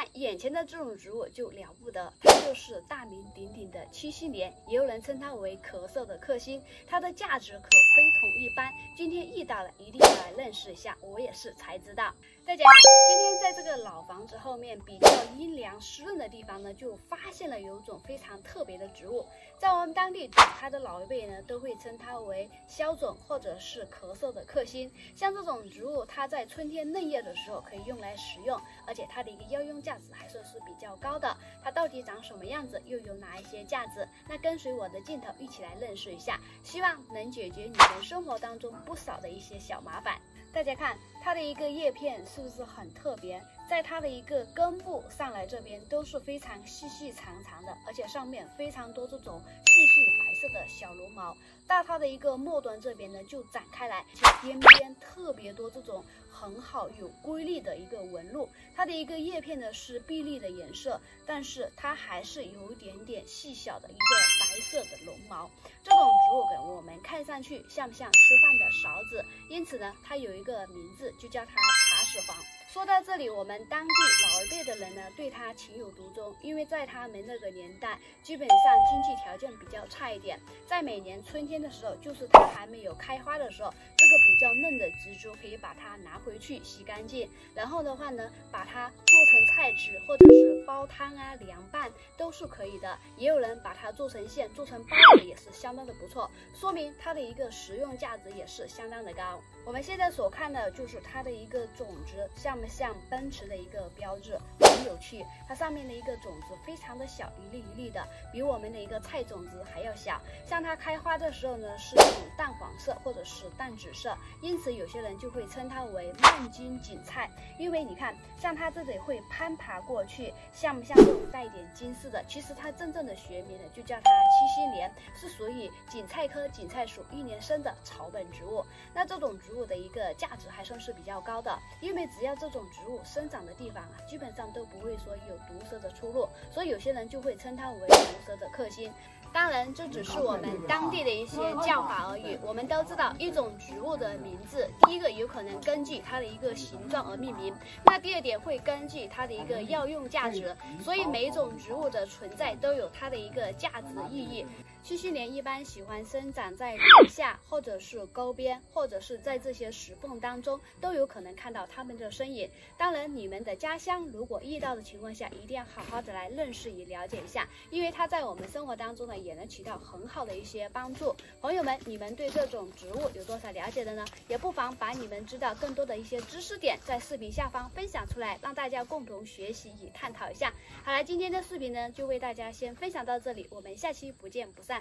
看眼前的这种植物就了不得，它就是大名鼎鼎的七星莲，也有人称它为咳嗽的克星，它的价值可非同一般。今天遇到了，一定要来认识一下，我也是才知道。大家好，今天在这个老房子后面比较阴凉湿润的地方呢，就发现了有种非常特别的植物，在我们当地懂它的老一辈呢，都会称它为消肿或者是咳嗽的克星。像这种植物，它在春天嫩叶的时候可以用来食用，而且它的一个药用价值还算是比较高的。它到底长什么样子，又有哪一些价值？那跟随我的镜头一起来认识一下，希望能解决你们生活当中不少的一些小麻烦。大家看它的一个叶片是不是很特别？在它的一个根部上来这边都是非常细细长长的，而且上面非常多这种细细白色的小绒毛。到它的一个末端这边呢就展开来，且边边特别多这种很好有规律的一个纹路。它的一个叶片呢是碧绿的颜色，但是它还是有一点点细小的一个白色的绒毛。这种植物给我们看上去像不像吃饭的勺子？因此呢，它有一个名字，就叫它茶始皇。说到这里，我们当地老一辈的人呢，对它情有独钟，因为在他们那个年代，基本上经济条件比较差一点，在每年春天的时候，就是它还没有开花的时候，这个比较嫩的植株可以把它拿回去洗干净，然后的话呢，把它做成菜吃，或者是煲汤啊、凉拌都是可以的。也有人把它做成馅、做成包子，也是相当的不错，说明它的一个食用价值也是相当的高。我们现在所看的就是它的一个种子，像不像奔驰的一个标志？很有趣，它上面的一个种子非常的小，一粒一粒的，比我们的一个菜种子还要小。像它开花的时候呢，是那种淡黄色或者是淡紫色，因此有些人就会称它为曼金锦菜。因为你看，像它这里会攀爬过去，像不像这种带点金丝的？其实它真正的学名呢，就叫它七星莲，是属于锦菜科锦菜属一年生的草本植物。那这种植物的一个价值还算是比较高的，因为只要这种植物生长的地方啊，基本上都不会说有毒蛇的出入，所以有些人就会称它为毒蛇的克星。当然，这只是我们当地的一些叫法而已。我们都知道，一种植物的名字，第一个有可能根据它的一个形状而命名，那第二点会根据它的一个药用价值。所以每一种植物的存在都有它的一个价值意义。七星莲一般喜欢生长在林下，或者是沟边，或者是在这些石缝当中，都有可能看到它们的身影。当然，你们的家乡如果遇到的情况下，一定要好好的来认识与了解一下，因为它在我们生活当中呢，也能起到很好的一些帮助。朋友们，你们对这种植物有多少了解的呢？也不妨把你们知道更多的一些知识点在视频下方分享出来，让大家共同学习与探讨一下。好了，今天的视频呢，就为大家先分享到这里，我们下期不见不散。